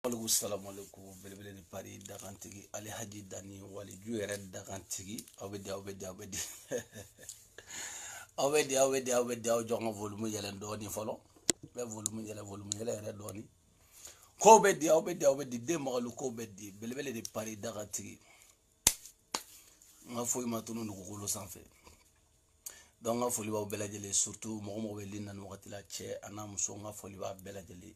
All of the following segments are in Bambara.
Assalamu alaikum belebele de Paris dagantigi Ali Haji Dani wali ju yɛrɛ dagantigi aw bɛ di aw jɔ n ka volume yɛlɛn dɔɔni fɔlɔ bɛ volume yɛlɛ yɛrɛ dɔɔni ko bɛ di aw bɛ di den magalu ko bɛ di belebele de Paris dagantigi n ka foyi ma tunu dugukolo sanfɛ donc n ka foli b'aw bɛɛ lajɛlen surtout mɔgɔ bɛ lin na nin wagati la cɛ a n'a muso n ka foli b'a bɛɛ lajɛlen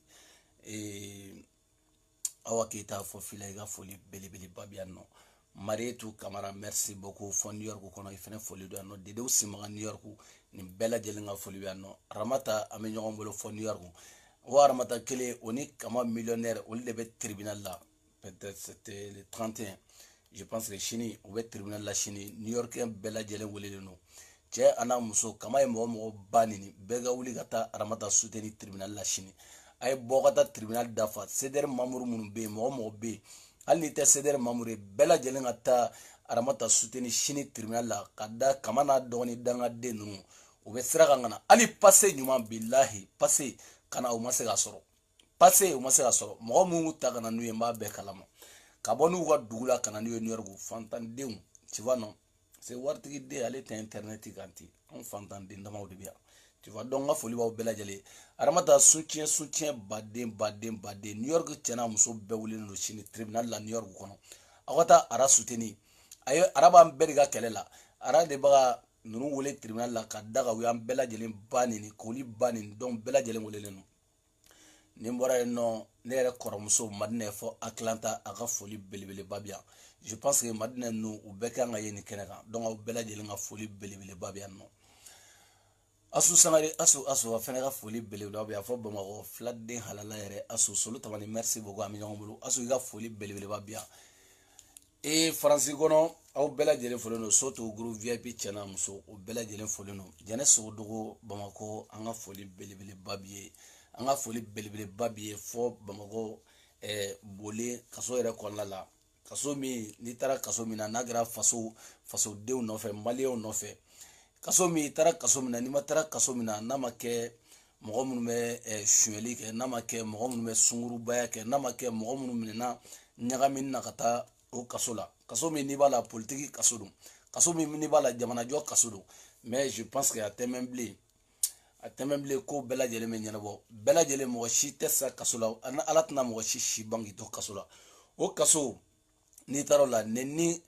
Awa Keita fo fila i ka foli belebeleba bi yan nɔ Marietou Camara merci beaucoup fo New York kɔnɔ i fɛnɛ foli do yan nɔ Dedew Simaga New York nin bɛɛ lajɛlen ka foli bɛ yan nɔ Ramata an bɛ ɲɔgɔn bolo fo New York o Ramata kelen o ni Kama millionnaire olu de bɛ tribunal la peut-être c'était le 31 je pense que sini u bɛ tribunal la sini New Yorkien bɛɛ lajɛlen welelen don cɛ a n'a muso Kama ye mɔgɔ ba nini bɛɛ ka wuli ka taa Ramata soutenir tribunal la sini ay bogata tribunal dafa Seder Mamour munu be mɔgɔ be hali ni tɛ Seder Mamour ye bɛɛ lajɛlen ka taa Ramata soutenir sini tribunal la ka da Kama n'a dɔgɔnin dangaden ninnu u bɛ sira kan ka na hali passé ɲuman billahi passé kana u ma se ka sɔrɔ mɔgɔ minnu ta kana n'u ye n b'a bɛɛ kalama ka bɔ n'u ka dugu la kana n'u ye New York fantandenw tu vois non c'est waritigi den ale tɛ internet kan ten anw fantanden damaw de bɛ yan tu vois donc n ka foli b'aw bɛɛ lajɛlen Ramata soutien baden New York cɛ n'a muso bɛɛ wililen don sini tribunal la New York kɔnɔ aw ka taa Ara soutenir a ye Ara b'an bɛɛ de ka kɛlɛ la Ara de bɛ ka ninnu wele tribunal la ka da kan u y'an bɛɛ lajɛlen ba nini k'oli ba nini donc bɛɛ lajɛlen welelen don ni n bɔra yen nɔ ne yɛrɛ kɔrɔmuso Madina fɔ Atlanta a ka foli belebeleba bi yan je pense que Madina ninnu u bɛɛ kan ka ye nin kɛnɛ kan donc aw bɛɛ lajɛlen ka foli belebeleba bi yan nɔ Asu Sangare Asu a fɛnɛ ka foli belebeleba bi yan fɔ Bamakɔ filaden halala yɛrɛ Asu solo tamani merci beaucoup an bɛ ɲɔgɔn bolo Asu i ka foli belebeleba bi yan Faransi kɔnɔ aw bɛɛ lajɛlen folen don surtout groupe VIP cɛ n'a muso u bɛɛ lajɛlen folen don Jɛnɛ Sogodogo Bamakɔ an ka foli belebeleba bi ye fɔ Bamakɔ Bole kaso yɛrɛ kɔnɔna la kaso min n'i taara kaso min na n'a kɛra fasodenw nɔfɛ maliyɛnw nɔfɛ kaso min taara kaso min na n'i ma taara kaso min na n'a ma kɛ mɔgɔ minnu bɛ suyɛli kɛ n'a ma kɛ mɔgɔ minnu bɛ sungurubaya kɛ n'a ma kɛ mɔgɔ minnu minɛna ɲagamini na ka taa o kaso la kaso min n'i b'a la politique kaso don kaso min n'i b'a la jamanajɔ kaso don mais je pense que a tɛ mɛn bilen ko bɛɛ lajɛlen bɛ ɲɛnabɔ bɛɛ lajɛlen mɔgɔ si tɛ sa kaso la ala tɛna mɔgɔ si ban k'i to kaso la o kaso n'i taara o la ni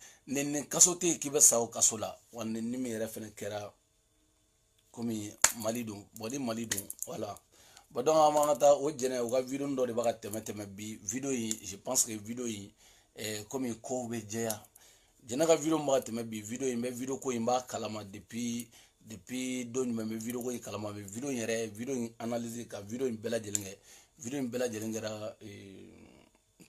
kaso tɛ yen k'i bɛ sa o kaso la wa ni min yɛrɛ fɛnɛ kɛra komi Mali don ni Mali don voilà bon donc an b'an ka taa o Jɛnɛ u ka vidéo dɔ de bɛ ka tɛmɛ bi vidéo in je pense que vidéo in komi kow bɛ jɛya Jɛnɛ ka vidéo min bɛ ka tɛmɛ bi vidéo in bɛ vidéo ko in b'a kalama depuis don jumɛn bɛ vidéo ko in kalama bɛ vidéo in analyser ka vidéo in bɛɛ lajɛlen kɛra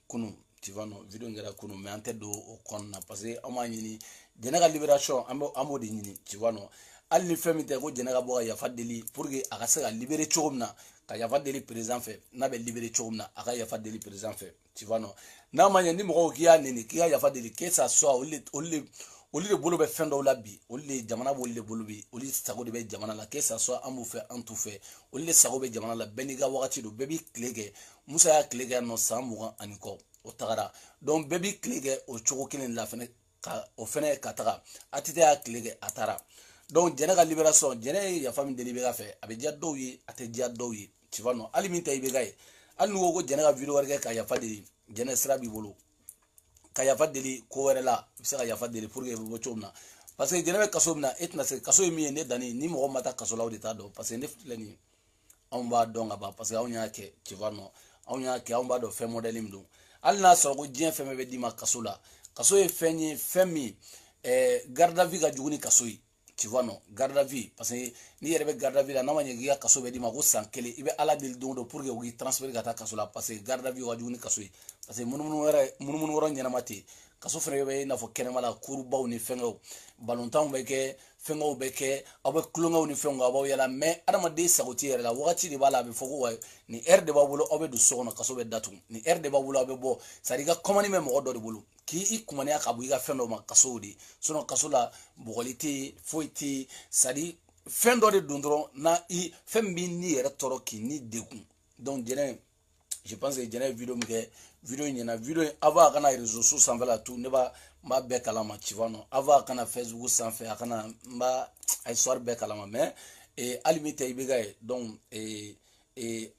kunun tu vois non vidéo in kɛra kunun mais an tɛ don o kɔnɔna na parce que an b'a ɲini Jɛnɛ ka libération an b'o de ɲini tu vois non hali ni fɛn min tɛ ko Jɛnɛ ka bɔ ka yafa deli pour que a ka se ka libérer cogo min na ka yafa deli président fɛ n'a bɛ libérer cogo min na a ka yafa deli président fɛ tu vois non n'a ma ɲɛ ni mɔgɔw k'i y'a neni k'i ka yafa deli que ça soit olu de bolo bɛ fɛn dɔw la bi olu de jamana b'olu de bolo bi olu sago de bɛ jamana la que ça soit an b'u fɛ an t'u fɛ olu de sago bɛ jamana la bɛɛ n'i ka wagati don bɛɛ b'i tile kɛ Musa y'a tile kɛ yan nɔ san 20 ani kɔ o tagara donc bɛɛ b'i tile kɛ o cogo kelen la fɛnɛ o fɛnɛ ka taga ATT y'a tile kɛ a taara donc Jɛnɛ ka libération Jɛnɛ ye yafa min deli IBK fɛ a bɛ diya dɔw ye a tɛ diya dɔw ye tu vois non hali min tɛ IBK ye hali n'u ko Jɛnɛ ka vidéo wɛrɛ kɛ ka yafa deli Jɛnɛ sira b'i bolo ka yafa deli ko wɛrɛ la i bɛ se ka yafa deli pour que i bɛ bɔ cogo min na parce que Jɛnɛ bɛ kaso min na e tɛna se kaso ye min ye ne danni ni mɔgɔ ma taa kaso la o de t'a dɔn parce que ne filɛ nin ye anw b'a dɔn ka ban parce que anw y'a kɛ tu vois non anw y'a kɛ anw b'a dɔn fɛn modèle min don hali n'a sɔrɔ ko diɲɛ fɛn bɛɛ bɛ d'i ma kaso la kaso ye fɛn ye fɛn min garde à vue ka jugu ni kaso ye tu vois non garde à vue parce que n'i yɛrɛ bɛ garde à vue la n'a ma ɲɛ k'i ka kaso bɛ d'i ma ko san kelen i bɛ ala deli don o don pour que u k'i transférer ka taa kaso la parce que garde à vue ka jugu ni kaso ye parce que munumunu yɔrɔ ɲɛnama tɛ yen kaso fɛnɛ bɛ i n'a fɔ kɛnɛma la kurubaw ni fɛngɛw balontanw bɛ kɛ fɛngɛw bɛ kɛ aw bɛ kulonkɛw ni fɛnw aw b'aw yala mais adamaden sago tɛ yɛrɛ la wagati de b'a la a bɛ fɔ ko wa ni heure de b'a bolo aw bɛ don so kɔnɔ kaso bɛ datugu ni heure de b'a bolo aw bɛ bɔ c'est à dire i ka commande bɛ mɔgɔ dɔ de bolo k'i kumaniya ka bɔ i ka fɛn dɔ ma kaso de sinon kaso la bɔgɔli tɛ yen foyi tɛ yen c'est à dire fɛn dɔ de don dɔrɔn na i fɛn min b'i ni yɛrɛ tɔɔrɔ k'i ni degun donc Jɛnɛ je pense que jɛnɛ vidéo min kɛ vidéo ɲɛna vidéo avant a kana réseaux sociaux sanfɛ la tout ne b'a bɛɛ kalama tu vois non avant a kana Facebook sanfɛ a kana n b'a a histoire bɛɛ kalama mais hali min tɛ i bɛ ka ye donc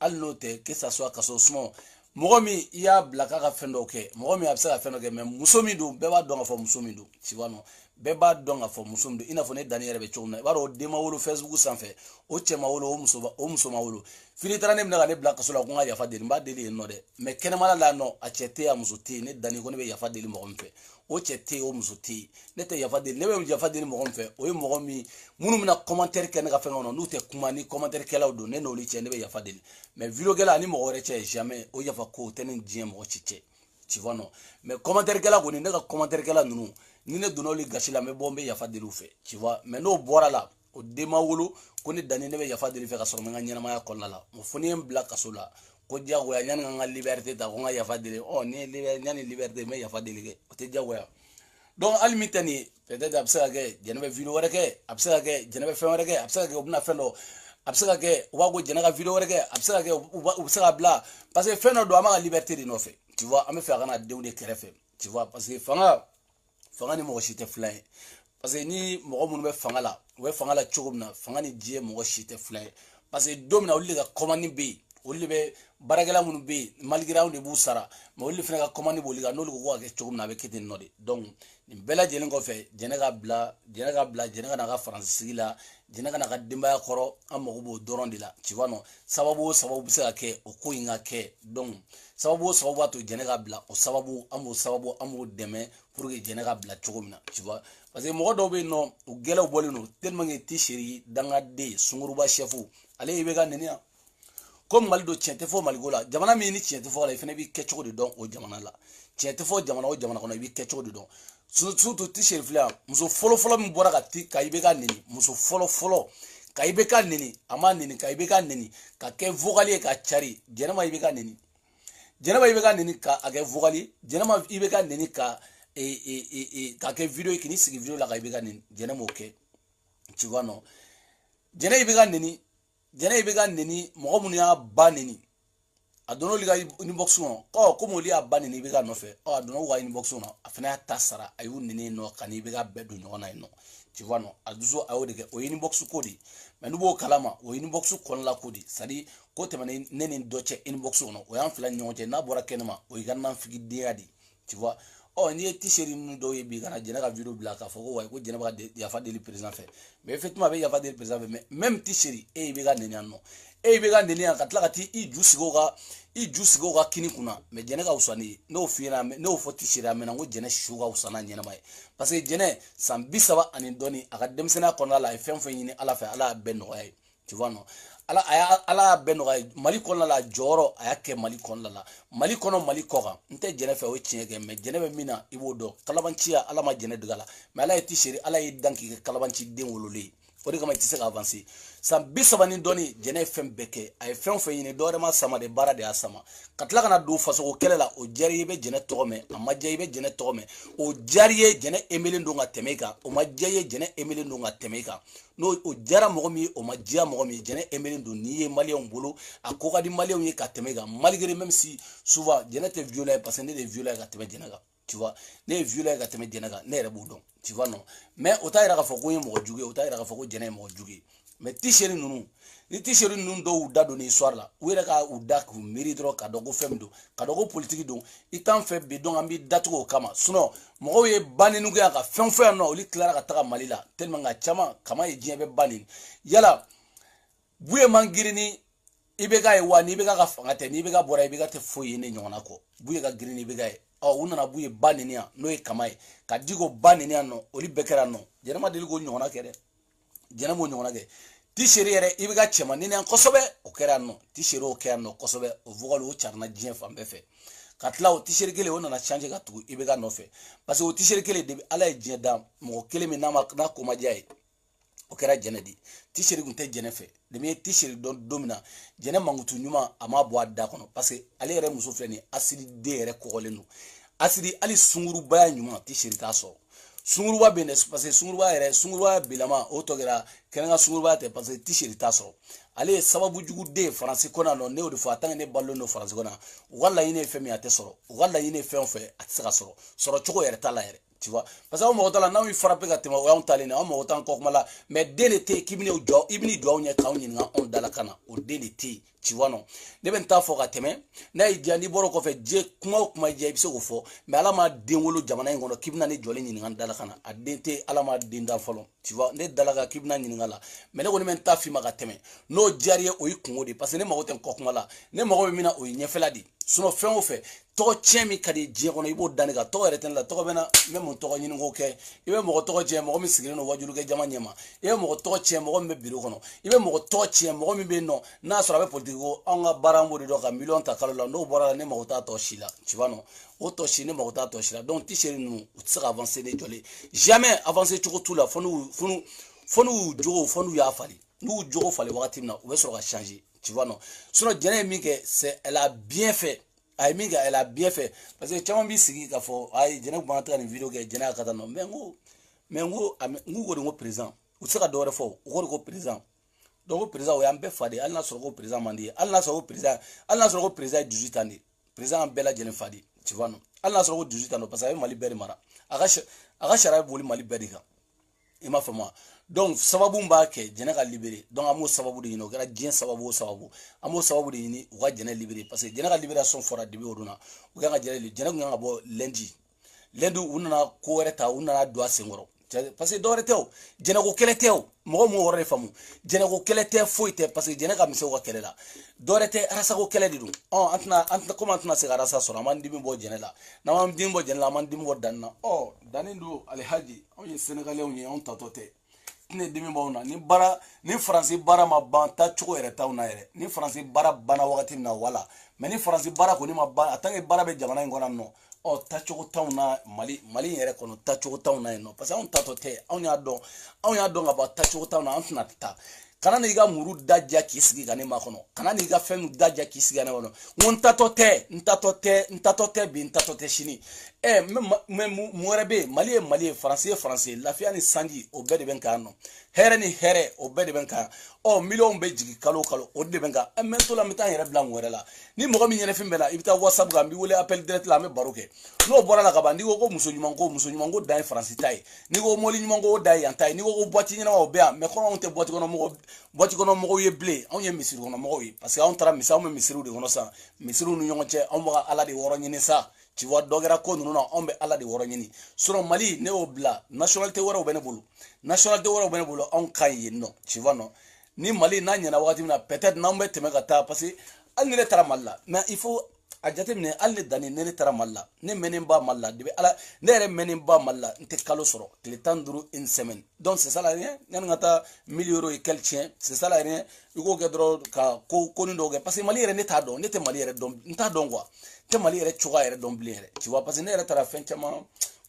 hali n'o tɛ que ça soit ka sɔrɔ suma mɔgɔ min i y'a bila k'a ka fɛn dɔw kɛ mɔgɔ min a bɛ se ka fɛn dɔ kɛ mais muso min don bɛɛ b'a dɔn k'a fɔ muso min don tu vois non bɛɛ b'a dɔn k'a fɔ muso min don i n'a fɔ ne Dani yɛrɛ bɛ cogo min na i b'a dɔn o den ma wolo Facebook sanfɛ o cɛ ma wolo o muso ma wolo fini taara ne minɛ ka ne bila kaso la ko n ka yafa deli n b'a deli yen nɔ dɛ mais kɛnɛmana la nɔ a cɛ tɛ yen a muso tɛ yen ne Dani ko ne bɛ yafa deli mɔgɔ min fɛ o cɛ tɛ yen o muso tɛ yen ne tɛ yafa deli ne bɛ yafa deli mɔgɔ min fɛ o ye mɔgɔ min minnu bɛna commentaire kɛ ne ka fɛn kɔnɔ n'u tɛ kuma ni commentaire kɛlaw don ne n'olu cɛ ne bɛ yafa deli mais vidéo kɛla ani mɔgɔ wɛrɛ cɛ jamais o yafa ko o tɛ ne diɲɛ mɔgɔ ci cɛ tu vois non mais commentaire kɛla kɔni ne ka commentaire kɛla ninnu ni ne donna olu gasi la n bɛ bɔ n bɛ yafa deli u fɛ tu vois mais n'o bɔra la o den ma wolo ko ne Dani ne bɛ yafa deli fɛ ka sɔrɔ n bɛ n ka ɲɛnamaya kɔnɔna la fo ni ye n bila kaso la ko diyagoya yanni n ka n ka liberté ta ko n ka yafa deli ni yanni liberté n bɛ yafa deli kɛ o tɛ diyagoya donc hali min tɛ nin ye peut-être a bɛ se ka kɛ jɛnɛ bɛ vidéo wɛrɛ kɛ a bɛ se ka kɛ jɛnɛ bɛ fɛn wɛrɛ kɛ a bɛ se ka kɛ u bɛna fɛn dɔ a bɛ se ka kɛ u b'a ko jɛnɛ ka vidéo wɛrɛ kɛ a bɛ se ka kɛ u bɛ se ka bila parce que fɛn dɔ don an b'a ka liberté de nɔfɛ tu vois an bɛ fɛ a kana denw de kɛrɛfɛ tu vois parce que fanga ni mɔgɔ si tɛ filan ye parce que ni mɔgɔ minnu bɛ fanga la u bɛ fanga la cogo min na fanga ni diɲɛ mɔgɔ si tɛ filan ye parce que don min na olu de ka commande bɛ yen olu de bɛ baarakɛla minnu bɛ yen malgré anw de b'u sara mais olu de fana ka commande b'olu kan n'olu ko ka kɛ cogo min na a bɛ kɛ ten nɔ de donc nin bɛɛ lajɛlen kɔfɛ jɛnɛ ka bila jɛnɛ ka na ka faransi sigi la jɛnɛ ka na ka denbaya kɔrɔ an mago b'o dɔrɔn de la tu vois non sababu o sababu bɛ se ka kɛ o ko in ka kɛ donc sababu o sababu b'a to jɛnɛ ka bila o sababu an b'o dɛmɛ pour que jɛnɛ ka bila cogo min na tu vois parce que mɔgɔ dɔw bɛ yen nɔ u gɛlɛw bɔlen don tellement que T-Seri dangaden sunguruba chef ale i bɛ ka nɛni yan ko Mali don tiɲɛ tɛ fɔ Maliko la jamana min ni tiɲɛ tɛ fɔ la i fana b'i kɛ cogo de dɔn o jamana la tiɲɛ tɛ fɔ jamana o jamana kɔnɔ i b'i kɛ cogo de dɔn surtout T-Seri filɛ yan muso fɔlɔ min bɔra ka i bɛ ka nɛni muso fɔlɔ ka i bɛ ka nɛni a ma nɛni ka i bɛ ka nɛni ka kɛ vocal ye ka cari jɛnɛma i bɛ ka nɛni jɛnɛma i bɛ ka nɛni ka a kɛ vocal ye jɛnɛma i bɛ ka nɛni ka kɛ vidéo ye k'i sigi vidéo la ka i bɛ ka nɛni jɛnɛma o kɛ tu vois non jɛnɛ i bɛ ka nɛni mɔgɔ minnu y'a ba nɛni a donna olu ka inbox kɔnɔ komi olu y'a ba nɛni i bɛ ka nɔfɛ a donna olu ka inbox kɔnɔ a fana y'a ta sara a y'u nɛni yen nɔ ka n'i bɛ ka bɛɛ don ɲɔgɔn na yen nɔ tu vois non a dusu a y'o de kɛ o ye inbox ko de mais n'u b'o kalama o ye inbox kɔnɔla ko de c'est à dire ko tɛmɛna ne ni dɔ cɛ inbox kɔnɔ o y'an fila ni ɲɔgɔn cɛ n'a bɔra kɛnɛma o y'i ka nanfigidenya de tu vois n'i ye T-Seri ninnu dɔw ye bi ka na jɛnɛ ka vidéo bila k'a fɔ ko wayi ko jɛnɛ bɛ ka yafa deli président fɛ mais effectivement a bɛ yafa deli président fɛ mais même T-Seri e bɛ ka nɛni yan nɔ e bɛ ka nɛni yan ka tila ka t'i ju sigi o ka kini kunna mais jɛnɛ ka wusa ne ye n'o f'i ɲɛna n'o fɔ T-Seri a mɛnna ko jɛnɛ su ka wusa n'a ɲɛnama ye parce que jɛnɛ san 30 ani dɔɔni a ka denmisɛnninya kɔnɔna la a ye fɛn fɛn ɲini Ala fɛ Ala y'a bɛɛ nɔgɔya ye tu vois non Ala y'a bɛɛ nɔgɔya ye Mali kɔnɔna la jɔyɔrɔ a y'a kɛ Mali kɔnɔna la Mali kɔnɔ Mali kɔ kan n tɛ jɛnɛ fɛ o ye tiɲɛ kɛ mais jɛnɛ bɛ min na i b'o dɔn kalabanciya Ala ma jɛnɛ dege a la mais Ala ye T-Seri Ala y'i dan k'i kɛ kalabanci den wololen ye o de kama i tɛ se ka avancer san 30 ni dɔɔni jɛnɛ ye fɛn bɛɛ kɛ a ye fɛn o fɛn ɲini dɔ wɛrɛ ma sama de baara de y'a sama ka tila ka na don fasoko kɛlɛ la o diyara i bɛ jɛnɛ tɔgɔ mɛn a ma diya i bɛ jɛnɛ tɔgɔ mɛn o diyara i ye jɛnɛ emelen don ka tɛmɛ i kan o ma diya i ye jɛnɛ emelen don ka tɛmɛ i kan n'o o diyara mɔgɔ min ye o ma diya mɔgɔ min ye jɛnɛ emelen don n'i ye maliyɛnw bolo a ko ka di maliyɛnw ye ka tɛmɛ i kan malgré même si souvent jɛnɛ tɛ violent ye parce que ne de ye violent ye ka tɛmɛ jɛnɛ kan tu vois ne ye violent ye ka tɛmɛ jɛnɛ kan ne yɛrɛ b'o dɔn tu vois non mais o t'a yira k'a fɔ ko n ye mɔgɔ jugu ye o t'a yira k'a fɔ ko jɛnɛ ye mɔgɔ jugu ye mais T-Seri ninnu ni T-Seri ninnu dɔw y'u da don ni histoire la u yɛrɛ ka u da k'u miiri dɔrɔn ka dɔn ko fɛn min don ka dɔn ko politique don i t'an fɛ bi donc an b'i datugu o kama sinon mɔgɔw ye ba nɛni kɛ yan ka fɛn fɛn yan nɔ olu tilara ka taga Mali la tellement que caman kama ye diɲɛ bɛ ba nɛni yala Buye man girin ni i bɛ ka ye wa n'i bɛ ka fanga tɛ n'i bɛ ka bɔra i bɛ ka tɛ foyi ye ne ɲɔgɔnna kɔ Buye ka girin ni i bɛ ka ye u nana Buye ba nɛni yan n'o ye kama ye ka di ko ba nɛni yan nɔ olu bɛɛ kɛra nɔ jɛnɛ ma deli k'o ɲɔgɔnna kɛ dɛ jɛnɛ m'o ɲɔgɔnna kɛ T-Seri yɛrɛ i bɛ ka cɛman nɛni yan kosɛbɛ o kɛra yan nɔ T-Seri o kɛ yan nɔ kosɛbɛ o vocal o carina diɲɛ fan bɛɛ fɛ ka tila o T-Seri kelen o nana changer ka tugu i bɛ ka nɔfɛ parce que o T-Seri kelen de Ala ye diɲɛ da mɔgɔ kelen min n'a ko ma diya ye o kɛra jɛnɛ de T-Seri kun tɛ jɛnɛ fɛ de ye T-Seri dɔn don min na jɛnɛ mankutu ɲuman a ma bɔ a da kɔnɔ parce que ale yɛrɛ muso filɛ nin ye Asidi den yɛrɛ kɔgɔlen don Asidi hali sungurubaya ɲuman T-Seri t'a sɔrɔ sunguruba bɛ yen dɛ parce que sunguruba bilama o tɔ kɛra kenanga sunguruba te parce que t-shirt ta so ale sababu jugu de français kona no ne o de fo atanga ne ballo no français kona walla yine femi ate soro walla yine fe on fe atisa soro choko yere tala yere tu vois parce que on mo tala na wi frappe ka tema on tali na on mo tan ko mala mais DNT kibini o jo ibni do nya ka on nya on dala kana o DNT tu vois non ne ben ta fo ka teme na ijani boro ko fe je kuma je biso ko fo mais ala ma denwolo jamana ngono kibina ne jole ni ngan dala kana a DNT ala ma dinda folo tu vois ne dala ka kibina ni ngala mais ne ko ne men ta fi ma ka teme no jariye o yikungo de parce que ne ma ko ten ko kuma la ne ma ko mina o nyefela di suno fen o fe to chemi kadi je kono ibo daniga to reten la to bena même to nyini ngo ke ibe mo to je mo mi sigire no wajulu ke jama nyema ibe mo to che mo me biru kono ibe mo to che mo mi be no na so rabe politiko anga barambo do ka million ta kala no bora ne mo ta to shila tu vois non o to shine mo ta to shila donc ti chéri nous tsira avancer ne jolé jamais avancer tout la fonu jogo ya fali nous jogo fali wakati na o be so ka changer tu vois non sinon jene mi ke c'est elle a bien fait Aimiga elle a bien fait parce que chama bi sigi ka fo ay jene ko mata ni video ke jene akata no mengo ko ngo président o saka do refo ko président donc président o yambe fade alna so ko président mandi alna so ko président 18 ans président bela jene fadi tu vois non alna so ko 18 ans parce que mali beri mara aga shara boli mali beri ka il m'a fait moi donc sababu mba ke jene ka libéré donc amo sababu de yino kala jien sababu amo sababu de yini wa jene libéré parce que jene ka libération fora dibi oduna o ga jene nga bo lundi unana ko reta unana do asengoro parce que do reteo jene ko keleteo mo wore famu jene ko kelete foite parce que jene ka miso ko kelela do rete rasa ko keledi dum antna comment antna se rasa so man dimi bo jene la na man dimi bo jene la man dimi bo danna danindu alhaji on ye sénégalais on ye on tatote ne dimi bo na ni français bara ma ban ta choko ere ta una ere ni français bara bana wakati na wala mais ni français bara ko ni ma ban atange bara be jamana ngona no ta choko ta una mali ere kono ta choko ta una no parce que on tatote on ya don aba ta choko ta una antna ta kana ni ga muru dajja kisigi gane makono kana ni ga fenu dajja kisigi gane wono ntatote bi ntatote shini muerebe mali français lafia ni sangi o bede ben kano here ni here o bede ben kan million be jigi kalo o de ben ka mento la mita here blanc werela ni mo mi nyene fimbela ibita whatsapp ga mi wole appel direct la me baroke no bora la kabandi ko muso nyumango dai français tai ni ko moli nyumango dai yantai ni ko boîte nyina o bea me kono on te boîte kono mo ye blé on ye misiri kono mo yi parce que on tara misa on misiru de kono sa misiru nu nyonche on mo ala de woro nyini sa tu vois dogera ko nunu na on be ala de woro nyini sur Mali ne obla nationalité woro bene bulu on kay no tu vois non ni Mali na nyana wakati na peut-être na mbe temeka ta parce que al ne tara malla mais il faut ajate mne al ne dani ne tara malla ne menen ba malla de ala ne re menen ba malla nte kalo soro le tanduru une semaine donc c'est ça la rien nan ngata 1000 euros et quel tien c'est ça la rien ugo gedro ka ko ni doge parce que Mali re ne ta don ne te Mali re don nta don quoi te Mali re choga re don blé tu vois parce que ne re tara fin chama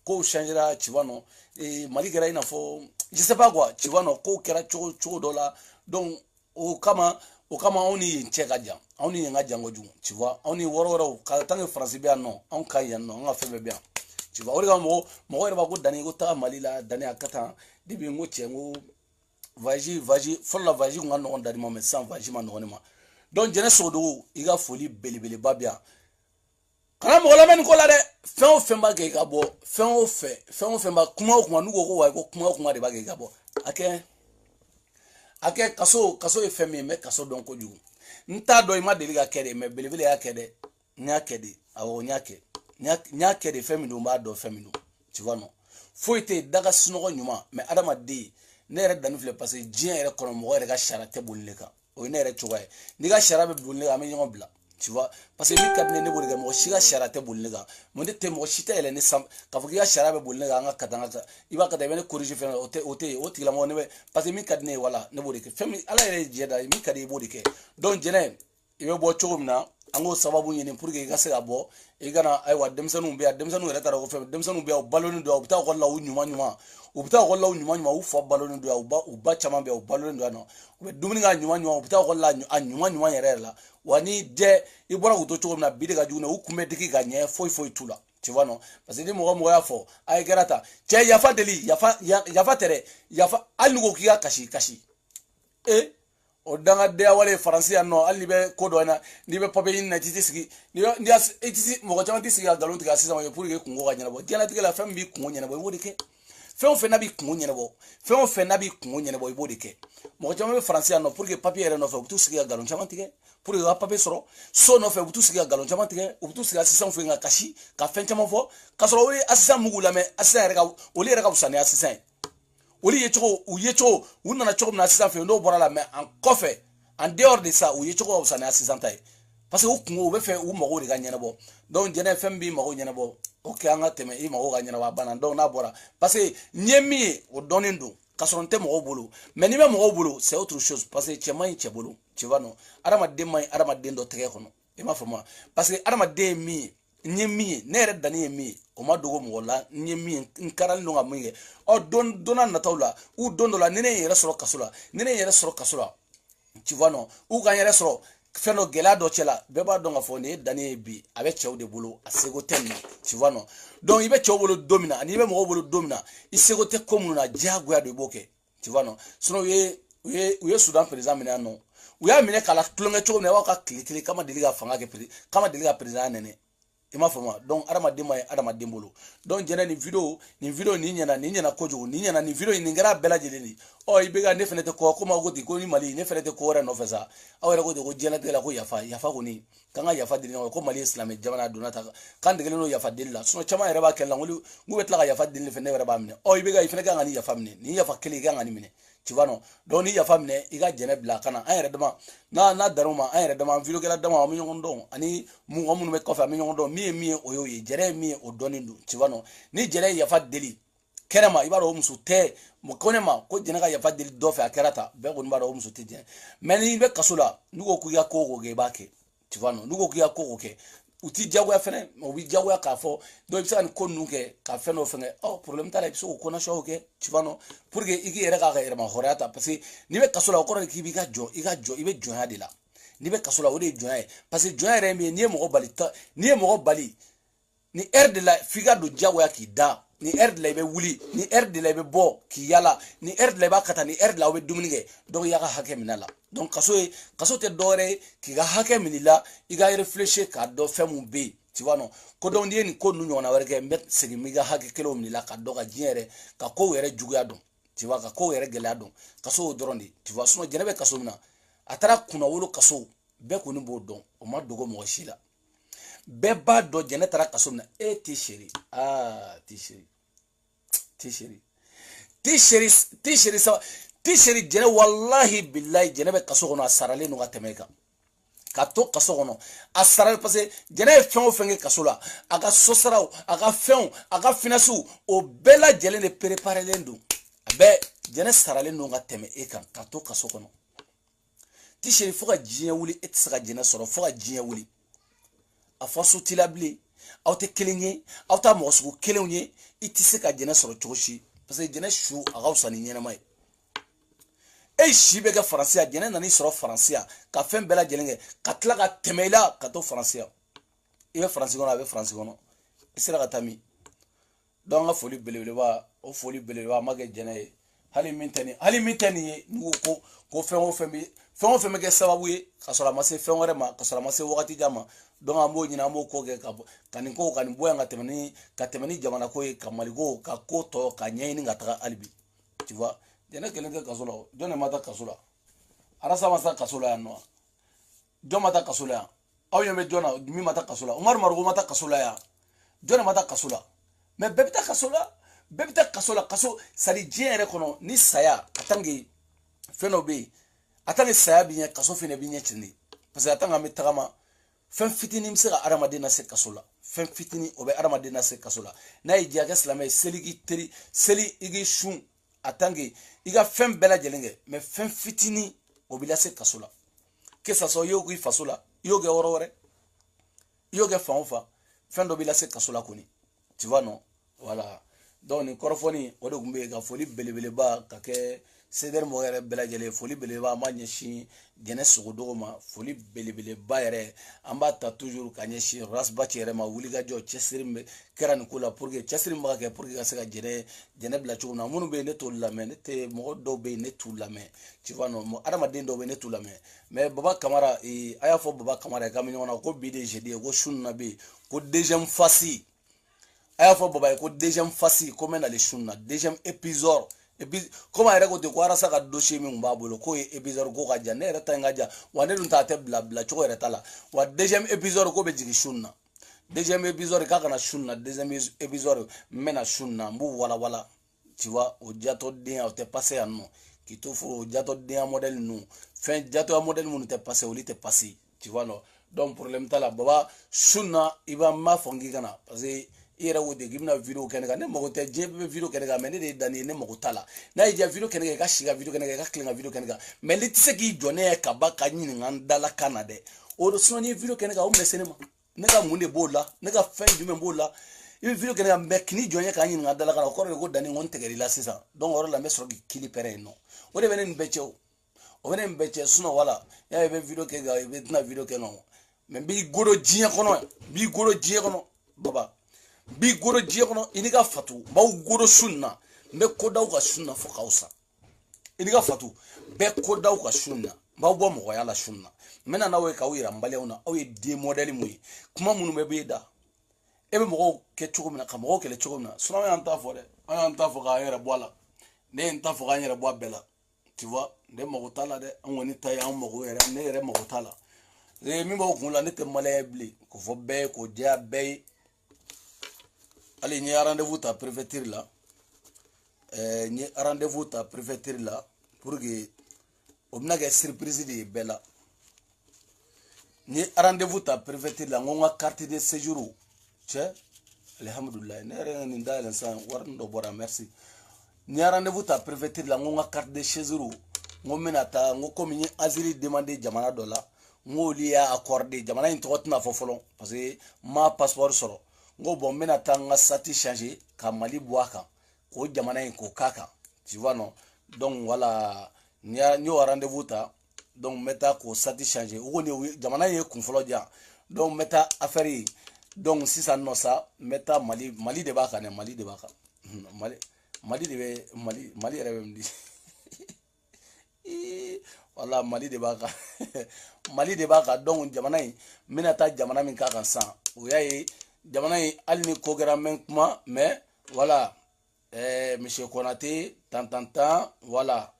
ko changera tu vois non et Mali gera ina fo je sais pas quoi tu vois non ko kera chogo dola donc o kama oni ncheka jam oni nga jango ju tu vois oni woro ka tangue français bien non on kayan non nga febe bien tu vois origa mo re ba ko dani ko ta Mali la dani akata dibi ngo chengo vaji folla vaji nga no ndari mo mais sans vaji man no ma donc jene sodo iga foli belebele ba bien kana mo la men ko la de fen ba ge ga bo fen ba kuma nugo ko wa ko kuma de ba ge ga bo ake kaso e femi me kaso don ko ju nta do ima deliga kede me belebele ya kede nya kede awo nya kede femi do ma do femi do tu vois non foite daga sinogo nyuma me adama de ne re danu fle parce que jien ere kono mo ere ga charate bolle ka o ne re chuwa ni ga sharabe bolle ga me nyongo bla tu vois parce que mi kadne ne bolle ga mo shiga charate bolle ga mo de te mo shita ele ne sam ka fuki ga sharabe bolle ga nga katanga iba ka de bene corriger fe o la mo ne parce que mi kadne wala ne bolle ke femi ala ere jeda mi kadi bolle ke donc jene ibe bo chogumna ango sababu nyene pour que ga se abo e gana ay wa demsanu be demsanu re tara ko fe demsanu be o balonu do obta ko lawu nyuma u fo balonu do u ba chama be o balonu do no be dumini ga nyuma obta ko la nyuma yere la wani de i bora ko to chogumna bi de ga juguna u kume diki ga nye foi tula tu vois non parce que ni mo ya fo ay garata che ya fa deli ya fa tere ya fa al nugo ki ga kashi o danga de wale faransi ya no ali be ko do na ni be papier na titi sigi ni titi mo ko chama titi ga galon tiga sisa mo pour que kungo ga nyana bo diana tiga la fam bi kungo nyana bo wodi ke fɛn o fɛn n'a bi kungo ɲɛnabɔ fɛn o fɛn n'a bi kungo ɲɛnabɔ i b'o de kɛ mɔgɔ caman bɛ faransi yan nɔ pour que papier yɛrɛ nɔfɛ u bɛ t'u sigi ka galon caman tigɛ pour que u ka papier sɔrɔ so nɔfɛ u bɛ t'u sigi ka galon caman tigɛ u bɛ t'u sigi assistant fɛ yen ka kasi ka fɛn caman fɔ k'a sɔrɔ olu ye assistant mugu lamɛn assistant yɛrɛ ka olu yɛrɛ ka fisa ni assistant ye olu ye cogo u nana cogo min na assistant fɛ yen n'o bɔra la mais en kɔfɛ en dehors de ça u ye cogo ka fisa ni assistant ta ye parce que u kungo u bɛ fɛ u mago de ka ɲɛnabɔ donc jɛnɛ fɛn b'i mago ɲɛnabɔ ok an ka tɛmɛ i mago ka ɲɛnabɔ a banna donc n'a bɔra parce que n ye min ye o dɔnnen don ka sɔrɔ n tɛ mɔgɔw bolo mais n'i bɛ mɔgɔw bolo c'est autre chose parce que cɛ man ɲi cɛ bolo tu vois non adamaden man ɲi adamaden dɔ tɛgɛ kɔnɔ i m'a faamu parce que adamaden ye min ye n ye min ye ne yɛrɛ danni ye min ye o ma dogo mɔgɔ la n ye min ye n karalen don ka min kɛ ɔ don n'a nataw la u don dɔ la ni ne ye n yɛrɛ sɔrɔ kaso la ni ne ye n yɛrɛ sɔrɔ kaso la tu vois non u ka n yɛrɛ sɔrɔ fɛn dɔ gɛlɛya dɔ cɛ la bɛɛ b'a dɔn k'a fɔ nin ye danni ye bi a bɛ cɛw de bolo a seko tɛ nin na tu vois non donc i bɛ cɛw bolo don min na ani i bɛ mɔgɔw bolo don min na i seko tɛ ko minnu na diyagoya de i b'o kɛ tu vois non sinon u ye Sudan président minɛ yan nɔ u y'a minɛ k'a la tulonkɛ cogo min na i b'a ka tile kelen k'a ma deli ka fanga kɛ k'a ma deli ka président nɛnɛ i m'a faamu donc adamaden ma ye adamaden bolo donc jɛnɛ nin video nin ɲɛna kojugu nin video nin kɛra bɛɛ lajɛlen de ɔ i bɛ ka ne fɛnɛ tɛ kɔ komi ko ten ko ni Mali ne fɛnɛ tɛ ko wɛrɛ nɔfɛ sa aw yɛrɛ ko ten ko diɲɛlatigɛ la ko yafa kɔni k'an ka yafa deli ɲɔgɔn ko Mali ye silamɛ jamana a donna ta k'an degelen don yafa deli la sinon caman yɛrɛ b'a kɛ la n ko bɛ tila ka yafa deli fɛ ne yɛrɛ b'a minɛ ɔ i bɛ ka i fɛnɛ kan ka nin yafa minɛ nin yafa kelen i kan ka nin minɛ tu vois non donc ni yafa minɛ i ka jɛnɛ bila kana an yɛrɛ dama n'a dar'o ma an yɛrɛ dama an videokɛla dama an bɛ ɲɔgɔn dɔn ani mɔgɔ minnu bɛ kɔfɛ an bɛ ɲɔgɔn dɔn min ye min ye o y'o ye jɛnɛ ye min ye o dɔnnen don tu vois non ni jɛnɛ ye yafa deli kɛnɛ ma i b'a dɔn o muso tɛ ko ne ma ko jɛnɛ ka yafa deli dɔ fɛ a kɛra ta bɛɛ kɔni b'a dɔn o muso tɛ jɛnɛ mais n'i bɛ kaso la n'u ko k'i ka ko o ko kɛ i b'a kɛ tu vois non n'u ko k'i ka ko o kɛ u ti jagoya fɛnɛ u bi jagoya k'a fɔ donc i bɛ se ka nin ko ninnu kɛ ka fɛn dɔ fɛngɛ ɔ problème t'a la i bɛ se k'o kɔnɔsiyaw kɛ tu vois non pour que i k'i yɛrɛ k'a ka yɛrɛma hɔrɔnya ta parce que n'i bɛ kaso la o kɔrɔ de k'i b'i ka jɔ i bɛ jɔnya de la n'i bɛ kaso la o de ye jɔnya ye parce que jɔnya yɛrɛ ye min ye n'i ye mɔgɔ bali ni heure de la f'i ka don jagoya k'i da ni heure de la i bɛ wuli ni heure de la i bɛ bɔ k'i yala ni heure de la i b'a kata ni heure de la aw bɛ dumuni kɛ donc i y'a ka hakɛ minɛ a la donc kaso tɛ dɔwɛrɛ ye k'i ka hakɛ minɛ i la i ka réfléchir k'a dɔn fɛn mun bɛ yen tu vois non ko donc n'i ye nin ko ninnu ɲɔgɔnna wɛrɛ kɛ n bɛ segin n b'i ka hakɛ kelenw minɛ i la k'a dɔn ka diɲɛ yɛrɛ ka kow yɛrɛ juguya dɔn tu vois ka kow yɛrɛ gɛlɛya dɔn kaso o dɔrɔn de tu vois sinon jɛnɛ bɛ kaso min na a taara kunna wolo kaso bɛɛ kɔni b'o dɔn o ma dogo mɔgɔ si la bɛɛ b'a dɔn jɛnɛ taara kaso min na e t'i seri t'i seri jɛnɛ wallahi billahi jɛnɛ bɛ kaso kɔnɔ a saralen don ka tɛmɛ i kan ka to kaso kɔnɔ a saralen parce que jɛnɛ ye fɛn o fɛn kɛ kaso la a ka so saraw a ka fɛnw a ka finasiw o bɛɛ lajɛlen de préparelen don a bɛɛ jɛnɛ saralen don ka tɛmɛ e kan ka to kaso kɔnɔ t'i seri fo ka diɲɛ wuli e tɛ se ka jɛnɛ sɔrɔ fo ka diɲɛ wuli a fɔ so t'i la bilen aw tɛ kelen ye aw t'a mɔgɔ sugu kelenw ye i tɛ se ka jɛnɛ sɔrɔ cogo si parce que jɛnɛ su a ka fisa ni ɲɛnama ye e si bɛ kɛ faransiya jɛnɛ nan'i sɔrɔ faransiya ka fɛn bɛɛ lajɛlen kɛ ka tila ka tɛmɛ i la ka to faransiya i bɛ faransi kɔnɔ a bɛ faransi kɔnɔ i sera ka taa min donc an ka foli belebeleba o foli belebeleba ma kɛ jɛnɛ ye hali min tɛ nin ye n'u ko fɛn o fɛn bɛ kɛ sababu ye ka sɔrɔ a ma se fɛn wɛrɛ ma ka sɔrɔ a ma se wagati jan ma donc an b'o ɲini an b'o ko kɛ ka nin ko ka nin bɔ yan ka tɛmɛ ni jamana ko ye ka Mali ko ka ko tɔ ka ɲɛɲini ka taga hali bi tu vois jɛnɛ kelen tɛ kaso la jɔn de ma taa kaso la Arasa ma taa kaso la yan nɔ jɔn ma taa kaso la yan aw ɲɛ bɛ jɔn na min ma taa kaso la Umaru Marugo ma taa kaso la yan jɔn de ma taa kaso la mais bɛɛ bɛ taa kaso la bɛɛ bɛ taa kaso la kaso c'est à dire diɲɛ yɛrɛ kɔnɔ ni saya en tant que fɛn dɔ bɛ yen en tant que saya bɛ ɲɛ kaso fɛnɛ bɛ ɲɛ ten de parce que en tant que an bɛ tagama fɛn fitinin bɛ se ka adamaden lase kaso la fɛn fitinin o bɛ adamaden lase kaso la n'a y'i diya kɛ silamɛ ye seli k'i teri seli i k'i sun en tant que i ka fɛn bɛɛ lajɛlen kɛ mais fɛn fitinin o bɛ lase kaso la que ça soit i y'o k'i faso la i y'o kɛ yɔrɔ wɛrɛ i y'o kɛ fan o fan fɛn dɔ bɛ lase kaso la kɔni tu vois non voilà donc nin kɔrɔfɔli o de tun bɛ yen ka foli belebeleba ka kɛ seder mo yɛrɛ bɛɛ lajɛlen foli belebeleba an b'a ɲɛsin jɛnɛ sogodogo ma foli belebeleba yɛrɛ an b'a ta toujours ka ɲɛsin rasbach yɛrɛ ma wulikajɔ cɛsiri bɛ kɛra nin ko la pour que cɛsiri min b'a kɛ pour que ka se ka jɛnɛ bila cogo min na minnu bɛ yen ne t'olu lamɛn ne tɛ mɔgɔ dɔw bɛ yen ne t'u lamɛn tu vois non adamaden dɔw bɛ yen ne t'u lamɛn mais baba kamara a y'a fɔ baba kamara ye k'an bɛ ɲɔgɔn na ko bi de jeudi ye ko su nana bɛ yen ko deuxième phase a y'a fɔ baba ye ko deuxième phase ko n bɛ nale su na deuxième épisode comme a yɛrɛ ko ten ko arasa ka dossier min b'a bolo k'o ye épisode ko ka jan ne yɛrɛ ta in ka jan wa ne dun ta tɛ bila cogo yɛrɛ ta la wa deuxième épisode ko bɛ jigin su na deuxième épisode k'a kana su na deuxième épisode n bɛna su na n b'u walawala tu vois o jatɔdenya o tɛ passé yan nɔ k'i to fo o jatɔdenya modèle ninnu fɛn jatɔya modèle minnu tɛ passé olu tɛ passé tu vois non donc problème t'a la baba su na i b'a n b'a fɔ n k'i kana parce que i yɛrɛ wo ten k'i bɛna video kɛ ne kan ne mago tɛ diɲɛ bɛɛ bɛ video kɛ ne kan mais ne de ye danni ye ne mago t'a la n'a y'i diya video kɛ ne kan i ka si ka video kɛ ne kan i ka tilen ka video kɛ ne kan mais n'i tɛ se k'i jɔ ne ye ka ban ka ɲininka n dala kan na dɛ o sinon n'i ye video kɛ ne kan o minɛ se ne ma ne ka mun de b'o la ne ka fɛn jumɛn b'o la i bɛ video kɛ ne kan mais k'i jɔ n ye k'a ɲininka n dala kan na o kɔrɔ de ko danni ko n tɛgɛr'i la sisan donc o yɔrɔ la n bɛ sɔrɔ k'i kili pɛrɛn yen nɔ o de bɛ ne nin bɛɛ cɛ o bɛ ne nin bɛɛ cɛ sinon wala y'a ye i bɛ video kɛ kan i bɛ tɛna video kɛ nɔ mais n b'i goro diɲɛ kɔnɔ n b'i goro diɲɛ kɔnɔ baba bi goro diɲɛ kɔnɔ i ni ka fatu n b'aw goro su nin na n bɛ ko d'aw ka su na fo k'aw sa i ni ka fatu bɛɛ ko d'aw ka su nin na n b'aw bɔ mɔgɔya la su nin na n bɛna n'aw ye k'aw yira n balimaw na aw ye den modèle mun ye kuma minnu bɛ b'e da e bɛ mɔgɔw kɛ cogo min na ka mɔgɔw kɛlɛ cogo min na sinon an y'an ta fɔ dɛ an y'an ta fɔ k'an yɛrɛ bɔ a la ne ye n ta fɔ k'an yɛrɛ bɔ a bɛɛ la tu vois ne mago t'a la dɛ an kɔni ta ye an mago yɛrɛ ne yɛrɛ mago t'a la min b'aw kun la ne tɛ maliyɛn bilen k'o fɔ bɛɛ ye k'o diya bɛɛ ye allez, n'y a rendez-vous ta préfecture là. N'y a rendez-vous ta préfecture là pour que on n'a que surprise de bella. N'y a rendez-vous ta préfecture là, on a carte de séjour. Tiens, alhamdoulilah, n'est rien n'inda l'instant, warno bora merci. N'y a rendez-vous ta préfecture là, on a carte de séjour. On menata, on comme y asile demandé jamana dollar. On lui a accordé jamana une trotte na fofolon parce que ma passeport sort. Ngo bon mena tanga sati changer ka Mali bɔ a kan ko jamana in ko k'a kan tu vois non donc voilà n y'o rendez-vous ta donc n bɛ taa k'o sati changer o kɔni jamana in ye kun fɔlɔ di yan donc n bɛ taa affaire ye donc sisan nɔ sa n bɛ taa Mali de b'a kan dɛ Mali de b'a kan Mali de bɛ Mali yɛrɛ bɛ min di voilà Mali de b'a kan Mali de b'a kan donc jamana in n bɛna taa jamana min k'a kan sisan o y'a ye jamana in hali ni ko kɛra mɛn kuma mais voilà monsieur Konaté tan voilà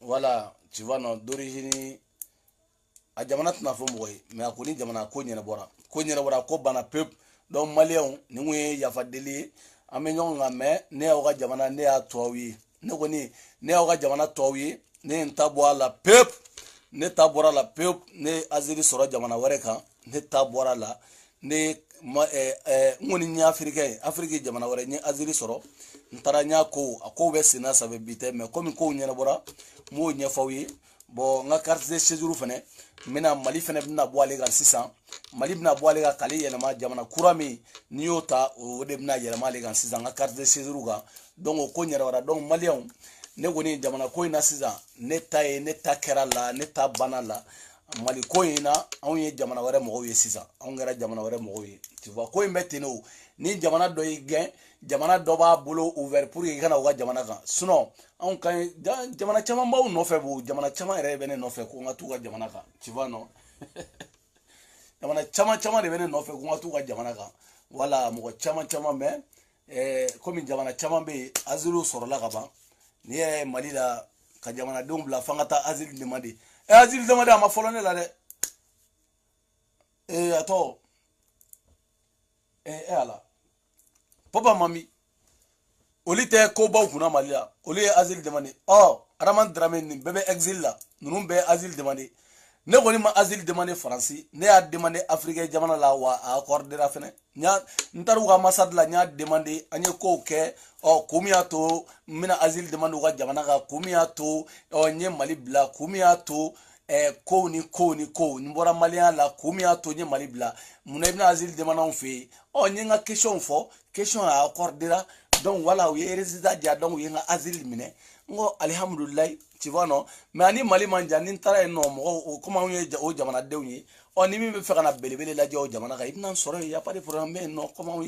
voilà tu vois non d'origine a jamana tɛna fɔ mɔgɔ ye mais a ko ni jamana ko ɲɛnabɔra ko banna pepu donc maliyɛnw ni kun ye yafa deli ye an bɛ ɲɔgɔn kan mais ne y'aw ka jamana ne y'a to aw ye ne kɔni ne y'aw ka jamana to aw ye ne ye n ta bɔ a la pepu ne ta bɔra la pepu ne ye azili sɔrɔ jamana wɛrɛ kan ne ta bɔra la ne ngoni nya Afrique jamana wɛrɛ nye azili sɔrɔ n taara nya ko a ko bɛ senna safɛ bi tɛ mais comme ko ɲɛnabɔra n b'o ɲɛfɔw ye bon n ka carte de séjour fɛnɛ n bɛna Mali fɛnɛ bɛna bɔ ale kan sisan Mali bɛna bɔ ale kan k'ale yɛlɛma jamana kura min n'i y'o ta o de bɛna yɛlɛma ale kan sisan n ka carte de séjour kan donc o ko ɲɛnabɔra donc maliyɛnw ne kɔni jamana ko in na sisan ne ta ye ne ta kɛra la ne ta banna la Mali ko in na anw ye jamana wɛrɛ mɔgɔw ye sisan anw kɛra jamana wɛrɛ mɔgɔw ye tu vois ko in bɛ ten o ni jamana dɔ y'i gɛn jamana dɔ b'a bolo ouvert pour que i kana u ka jamana kan sinon anw kan jamana caman b'aw nɔfɛ bo jamana caman yɛrɛ bɛ ne nɔfɛ ko n ka t'u ka jamana kan tu vois non jamana caman de bɛ ne nɔfɛ ko n ka t'u ka jamana kan wala mɔgɔ caman mais komi jamana caman bɛ yen aziliw sɔrɔla ka ban ni yɛrɛ ye Mali la ka jamanadenw bila f'an ka taa azili demander azili demander a ma fɔlɔ ne la dɛ a tɔgɔ ala papa mami olu tɛ kobaw kunna Mali la olu ye azili demander Adama Dramé nin bɛɛ bɛ exil la ninnu bɛɛ azili demander ne kɔni ma azili demander Faransi ne y'a demander Afrique jamana la wa a accordera fɛnɛ n taara u ka ambassade la n y'a demander an ye kow kɛ ko min y'a to n bɛna azili demander u ka jamana kan ko min y'a to n ye Mali bila ko min y'a to kow ni n bɔra maliyɛnya la ko min y'a to n ye Mali bila munna i bɛna azili demander anw fɛ yen n ye n ka question fɔ question a accordera donc voilà u ye résultat diya donc u ye n ka azili minɛ ngo alhamdulillah tu vois non mais ani mali manja ni tara no mo comment o jamana dewni on ni mi be fe kana belebele la jaw jamana ka ibnan soro ya pas de problème mais non comment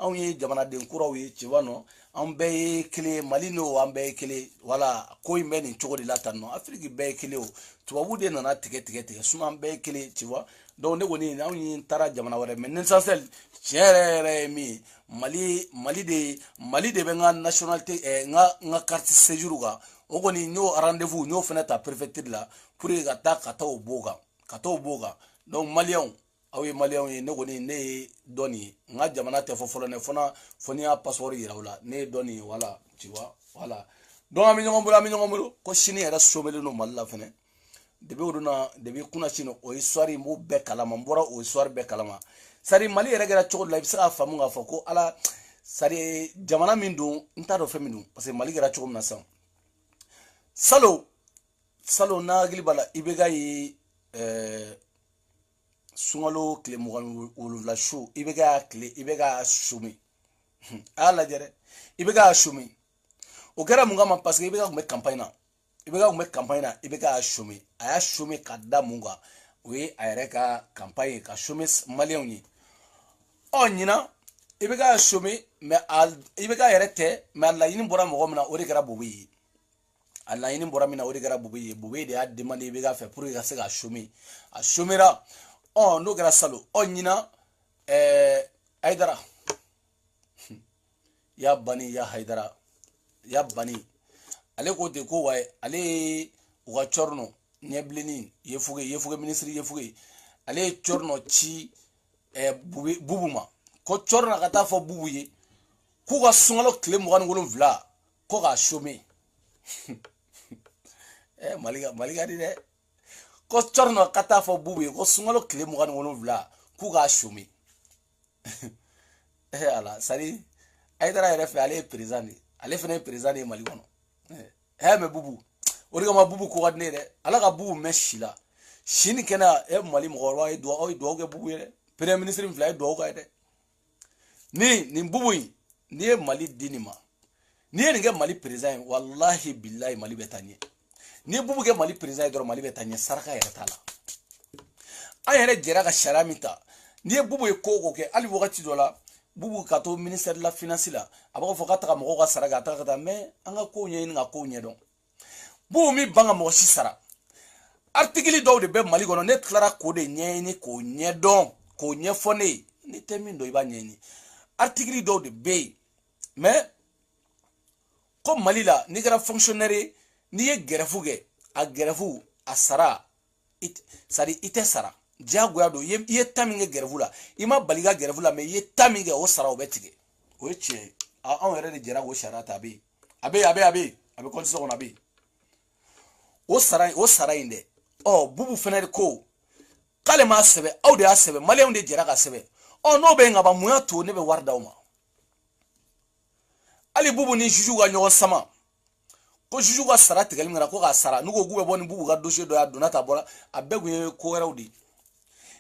on ye jamana den kuraw ye tu vois non on be clé mali no on be clé voilà ko imbe ni chogodi la tan no afrique be clé o tu vois de nana tike suma be clé tu vois donc ne goni on yi tara jamana wala mais l'essentiel chere mi mali de be nga nationalité nga carte séjour ga o goni ño rendez-vous ño fenêtre préfecture la pour ga ta kata o boga donc malien awi malien ye ne goni ne doni nga jamana te fo folo ne fona fonia passeport yira wala ne doni wala tu vois voilà donc ami ñongombulo ko chini era somele no malla fene debi kuna chino o histoire mo be kalama mbora o histoire be kalama sari mali yɛrɛ kɛra cogo la i bɛ se k'a faamu k'a fɔ ko ala sari jamana min don n t'a dɔn fɛn min don parce que mali kɛra cogo min na sisan salo n'a hakili b'a la i bɛ ka ye sunkalo tile 27 su i bɛ ka sumi a y'a lajɛ dɛ i bɛ ka sumi o kɛra mun kama parce que i bɛ ka kun bɛ campagne na i bɛ ka sumi a y'a sumi ka da mun kan o ye a yɛrɛ ka campagne ka sumi maliyɛnw ye ɲina i bɛ ka sumi mais i bɛ ka yɛrɛ tɛ mais a laɲini bɔra mɔgɔ min na o de kɛra bobo ye a laɲini bɔra min na o de kɛra bobo ye de y'a demandé i bɛ ka fɛ pour que ka se ka sumi a sumira n'o kɛra salo ɲina Haidara ya Haidara ya bani ale ko te ko wa ale u ka corno ɲɛbilenni yefuge ministre yefuge ale ye corno ci bubu ma ko corna ka taa fɔ bubu ye k'u ka sunkalo tile 27 ko k'a chômer mali ka di dɛ ko corna ka taa fɔ bubu ye ko sunkalo tile 27 k'u k'a chômer ala sari Haidara yɛrɛ fɛ ale ye président de ale fana ye président de mali kɔnɔ mais bubu o de kama bubu ko ka di ne dɛ ala ka bubu mɛn si la sini kɛnɛ mali mɔgɔkɔrɔba ye duwawu kɛ bubu ye dɛ premier ministre fila ye duwawu kɛ dɛ nin bubu in ni ye mali di nin ma ni ye nin kɛ mali président ye wallahi billahi mali bɛ taa ɲɛ ni ye bubu kɛ mali président ye dɔrɔn mali bɛ taa ɲɛ saraka yɛrɛ t'a la an yɛrɛ jɛra ka sariya min ta ni ye bubu ye ko kɛ hali wagati dɔ la bubu ka to ministère de la finance la a b'a fɔ k'a taga mɔgɔw ka sara kɛ a taga ka taa mais an ka kow ɲɛɲini ka kow ɲɛdɔn bubu min ban ka mɔgɔ si sara article dɔw de bɛ mali kɔnɔ ne tilara k'o de ɲɛɲini k'o ɲɛdɔn k'o ɲɛfɔ ne ye ni tɛ min dɔn i b'a ɲɛɲini article dɔw de bɛ yen mais ko mali la n'i kɛra fonctionnaire ye n'i ye gɛrɛfu kɛ a gɛrɛfu a sara c'est-à-dire i tɛ sara diyagoya don i ye ta min kɛ gɛrɛfu la i ma bali ka gɛrɛfu la mais i ye ta min kɛ o sara o bɛ tigɛ o ye tiɲɛ ye anw yɛrɛ de jɛra k'o sariya ta a bɛ yen a bɛ constitution kɔnɔ a bɛ yen o sara in dɛ bubu fana de ko k'ale m'a sɛbɛn aw de y'a sɛbɛn maliyɛnw de jɛra ka sɛbɛn n'o bɛ yen ka ban mun y'a to ne bɛ wari d'aw ma hali bubu ni juge ka ɲɔgɔn sama ko juge ka sara tigɛli min kɛra ko k'a sara n'u ko k'u bɛ bɔ ni bubu ka dossier dɔ y'a donna ta bɔra a bɛɛ kun ye ko wɛrɛw de ye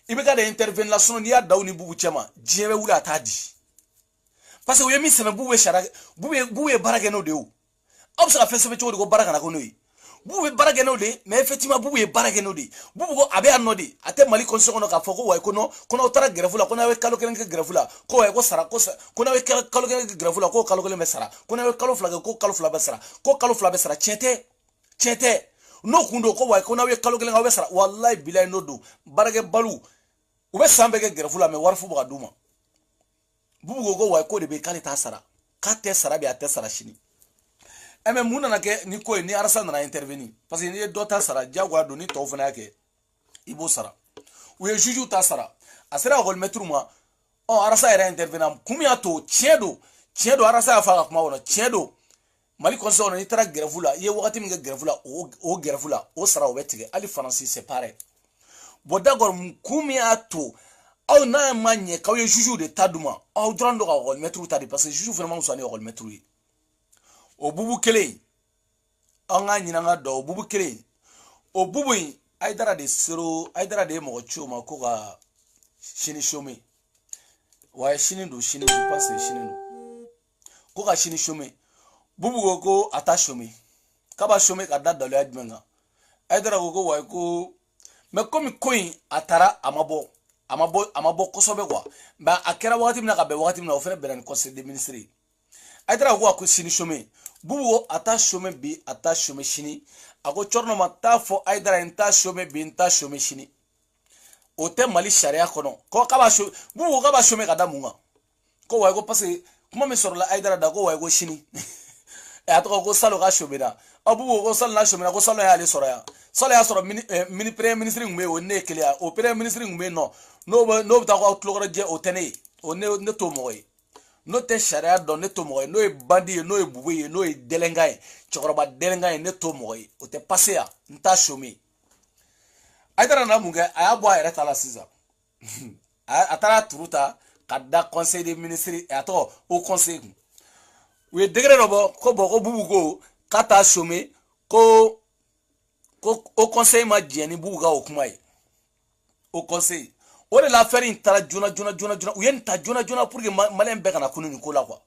i bɛ ka de intervenir la sinon n'i y'a da aw ni bubu cɛ ma diɲɛ bɛ wuli a t'a di parce que u ye min sɛbɛn bubu bɛ sariya bubu ye baara kɛ n'o de ye o aw bɛ se ka fɛn sɛbɛn cogo di ko baara kana ko n'o ye bubu bɛ baara kɛ n'o de ye mais effectivement bubu ye baara kɛ n'o de ye bubu ko a bɛ yan nɔ de a tɛ mali constitution kɔnɔ k'a fɔ ko wayi ko non ko n'aw taara gɛrɛfu la ko n'aw ye kalo kelen kɛ gɛrɛfu la ko wayi ko sara ko n'aw ye kalo kelen kɛ gɛrɛfu la ko kalo kelen bɛ sara ko n'aw ye kalo fila kɛ ko kalo fila bɛ sara ko kalo fila bɛ sara tiɲɛ tɛ n'o kun don ko wayi ko n'aw ye kalo kelen aw bɛ sara walayi bilayi n'o don baarakɛ balu u bɛ san bɛɛ kɛ gɛrɛfu la mais wari fu bɛ ka d'u ma bubu ko wayi ko de bɛ k'ale t'a sara k'a tɛ sara bi a tɛ sara sini mais mun nana kɛ ni ko ye ni arasa nana intervenir parce que n'i ye dɔ ta sara diyagoya don ni tɔw fana y'a kɛ i b'o sara u ye juge ta sara a sera école maître ma arasa yɛrɛ intervenant kun min y'a to tiɲɛ don arasa y'a fɔ a ka kuma kɔnɔ tiɲɛ don mali constitution kɔnɔ n'i taara gɛrɛfu la i ye wagati min kɛ gɛrɛfu la o gɛrɛfu la o sara o bɛ tigɛ hali faransi c'est pareil bon d'accord kun min y'a to aw n'a ma ɲɛ k'aw ye juge de ta d'u ma aw dɔrɔn don ka école maître ta de parce que juge fana ma fisa ni école maître ye o bubu kelen an ka ɲinan ka dɔn o bubu kelen o bubu in Haidara de ye mɔgɔ ci o ma ko ka sini chômer wa sini don je pense sini don ko ka sini chômer bubu ko a ta chômer kaba chômer ka da dalo admenga Aïdara go wa ko mais comme coin atara amabo kosobe quoi ba akera wakati mina ka be wakati mina ofere be dans conseil des ministres Aïdara go ko sini chômer bubu ata chômer bi ata chômer chini ako chorno mata fo Aïdara inta chômer bi inta chômer chini o te mali sharia kono ko kaba bubu kaba chômer ka da munga ko wa go parce kuma me soro la Aïdara da go wa go chini e atoko ko salo ka chômer da abubu ko salo na chômer ko salo ya ali soro ya solo ya soro mini premier ministre ngwe o ne kelia o premier ministre ngwe no ta ko tlogora je o tene o ne to moy no te sharia don ne to moy no e bandi no e buwe no e delengay chokoroba delengay ne to moy o te passer ya nta chomi Aïdara na munga aya bo ayre tala siza atara turuta kada conseil des ministres ato au conseil we degré robo ko boko bubu ko kata chomi ko au conseil ma dieni buga o kuma yi au conseil o de la faire intara juna ou yen ta juna pour que malin be kana kunu ko la quoi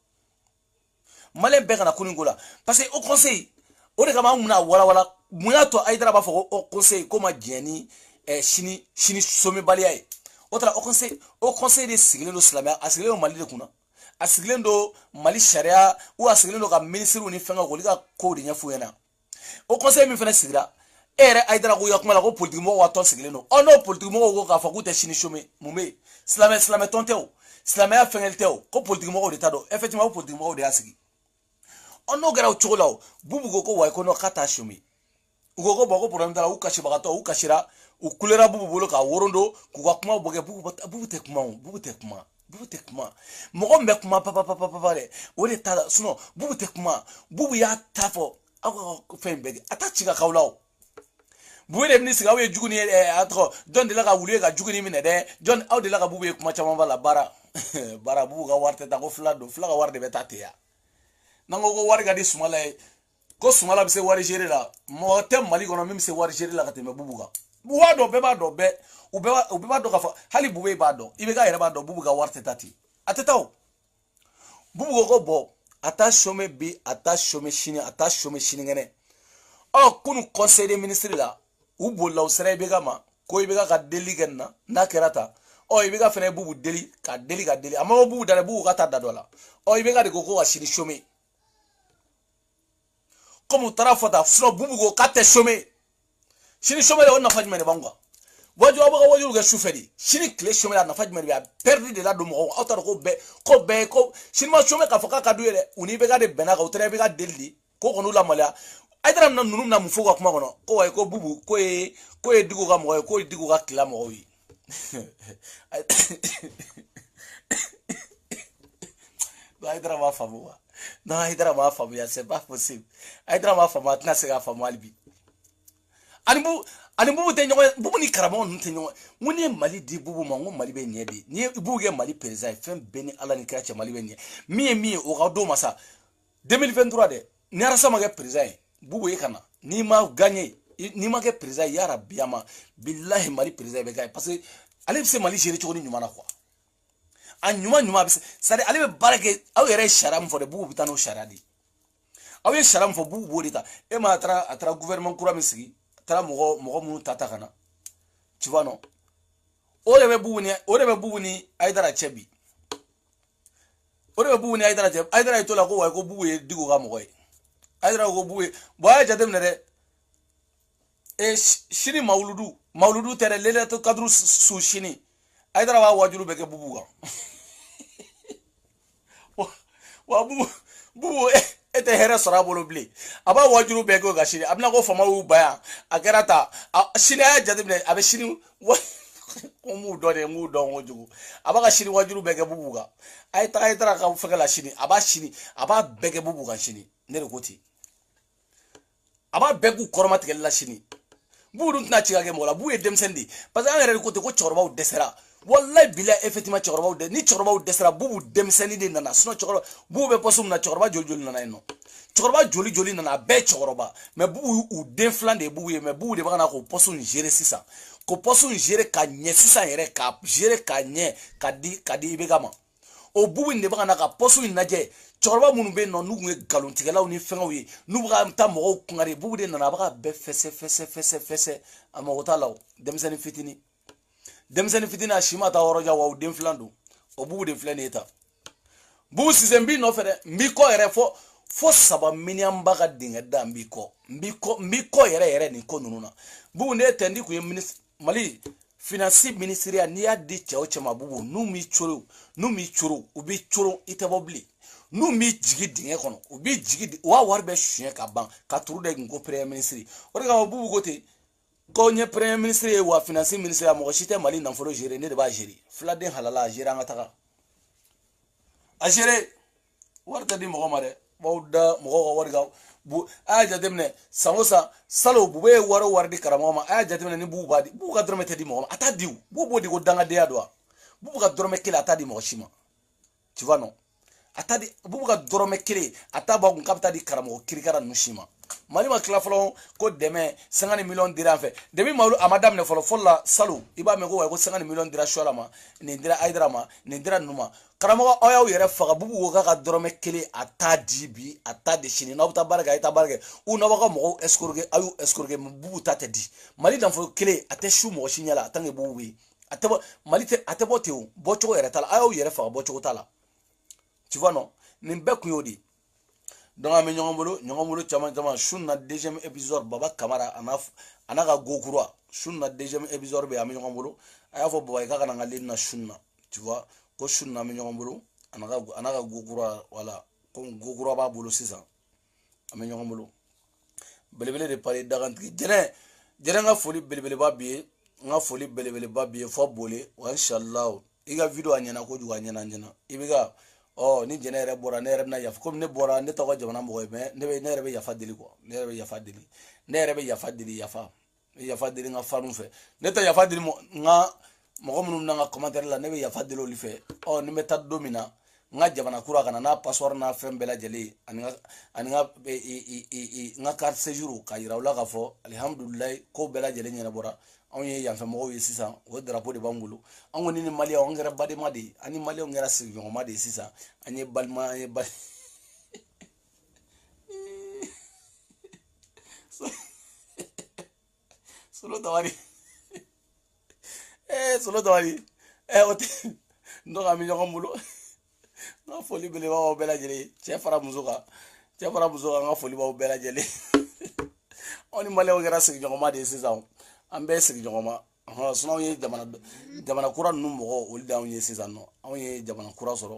malin be kana kunu ko la parce que au conseil o de kama muna wala muya to Aïdara ba fo au conseil ko ma dieni chini somme balia yi o tra au conseil de sigle do islamia asigle o mali de kuna asigle do mali sharia ou asigle do ka ministre ni fenga ko lika ko de nyafu yana au conseil mi fena sigra ere Aïdara ko yakuma la ko politique mo wa ton sigleno ono politique mo ko ka fa ko te chini chome mume islamé tonteo islamé a fengelteo ko politique mo ko de tado effectivement politique mo ko de asigi ono gara ucholo bubu ko wa ko no kata chome ugo boko problem dala u kashi bagato u kashira u kulera bubu bolo ka worondo ku ka kuma boge bubu te kuma mo mbe kuma papa le o de tada suno bubu te kuma bubu ya tafo ako fembe ata chiga kaulao buwe de siga we juguni atro John de la ka wuli ka juguni mine de John aw de la ka bubu kuma chama bala bara bubu ka warte ta ko flado flaga warde betate ya nango ko warga di sumala ko sumala be se wari gérer la mo tem mali kono même se wari gérer la ka teme bubu ka buwa do be ba do be u be ba do ka fa hali buwe ba do ibe ka yere ba do bubu ka warte tati atetaw bubu ko bo ata chome bi ata chome chini ngene o kunu conseil des ministres la u bolla u sere be ma ko ibe ka deli genna na kerata o ibe ka fene bubu deli amma bubu dale bubu ka ta dadola o ibe ka de ko wa chini chome comme tarafata sino bubu ko kate chome chini chome le onna fajmene bangwa waju abaga waju ga shufedi chini clé chome la na fajmene be perdu de la do mo autar ko be chini ma chome ka foka ka duele uni be ga de bena ka utere be ga deli ko kono la mala Aïdara na nunum na mufuga kuma kono ko wa ko bubu ko e digu ga mo ko digu ga kila mo wi Aïdara ma famu non Aïdara ma famu ya c'est pas possible Aïdara ma famu atna se ga famu albi ani bubu te nyoy bubu ni karamo nun te nyoy muni mali di bubu mango mali be nyedi ni bubu ge mali président fem beni ala ni kache mali be nye mi o ga do masa 2023 de ni arasa ma ge président bubu yekana ni ma gagné ni ma ge président ya rabbiyama billahi mali président be gay parce que ale se mali gérer choni nyuma na quoi an nyuma be c'est ale be barake aw yere sharam fo de bubu bitano sharadi aw ye sharam fo bubu bodita e ma atra gouvernement kura misigi tara mogo munu tata kana tu vois non o de be bubu ni Aïdara chebi o de be bubu ni Aïdara chebi Aïdara itola ko wa ko bubu ye digo ga mogo Aïdara ko bubu boya jadem ne de e shini mauludu tere lele to kadru su shini Aïdara wa wajulu be ke bubu ga wa bubu ete here sora bolo bli aba wajuru be go gashiri abna ko fama u baya akerata shini ya jadibne abe shini mu do ngojugu aba ga shini wajuru be ke bubuga ay tara ka fekala shini aba be ke bubuga shini ne rekoti aba be ku koroma tigel la shini budu tna chiga ke mola bu e demsendi parce que an re ko chorba u desera wallahi bila effectivement chorba de ni chorba de sera bubu demseni de nana sino chorba bubu be posum na chorba joli nana no chorba joli nana be chorba mais bubu u deflan de bubu mais bubu de bana ko posum gérer sisa ko posum gérer ka nye sisa yere ka gérer ka nye kadi be gama o bubu ne baka na ka posu inaje chorba munu be no nugu galon tigalaw ni fengaw yi nubu ga ta mo kungare bubu de na baka be fese amagota law demsani fitini ashima ta woroja wa dem flando o bubu de flaneta bubu sizembi no fere mbiko ere fo saba miniam baka dinga da mbiko ere ni ko nununa bubu ne tendi ku mali finance ministerial ni ya di chama bubu numi churu ubi churu itebobli numi jigi dinga kono ubi jigi wa warbe shien ka ban ka turu de ngo premier ministry o ga bubu gote ko nye premier ministry wa finance ministerial mo shite mali nan folo gérer ne de ba gérer fladen halala gérer ngata a gérer warta di mo mare bawda mo warga bu aja demne samosa salo bube war di karamoma aja demne ni bu badi bu ka drome tedi mo ata diu bu bodi go danga de adwa bu ka drome kile ata di mo shima tu vois non ata di bu ka drome kile ata ba ko kapta di karamo kirikara nushima mali ma kila folo ko deme 50 millions dira fe demi malu amadam ne folo folla salo iba me ko 50 millions dira shola ma ni dira aidra ma ni dira numa karamo oya yere faga bubu wo ka drome kile ata dibi ata de shini na buta barga ita barga u na baka mo escorge bubu tate di mali dan folo kile ate shu mo shinyala tange bubu ate mali te ate botewu bocho yere tala ayo yere faga bocho tala tu vois non ni beku yodi donc ami nyongomolo chama shunna deuxième épisode baba kamara anaka gokura shunna deuxième épisode be ami nyongomolo aya fo baba ka kana ngali na shunna tu vois ko shunna ami nyongomolo anaka gokura wala ko gokura ba bolo sisa ami nyongomolo belebele de parler daganti jere nga foli belebele ba biye nga foli belebele ba biye fo bolé wa inshallah iga video anyana ko ju anyana ibiga oh ni jene re bora ne re na yaf comme ne bora ne tago jamana mo be ne re be yafa dili ko ne re be yafa dili yafa dili nga fanu fe ne ta yafa dili mo nga mo ko nga commentaire la ne be yafa dili oli fe oh ni meta domina nga jamana kura kana na password na fembela jeli nga carte séjour ka yira wala ka fo alhamdulillah ko bela jeli nyana bora on ye yanfa mo wi sisa o drapeau de bangulu an ni mali on ngara bade madi ani mali on ngara sigi on madi sisa ani balma ani bal solo tawari oti ndo ga mi nyomulo na foli bele ba bela jeli che fara muzuka nga foli ba bela jeli oni mali on ngara sigi on madi sisa ambe sigi jongoma ha suna ye jamana kura num mo ol dawo ye season no awon ye jamana kura soro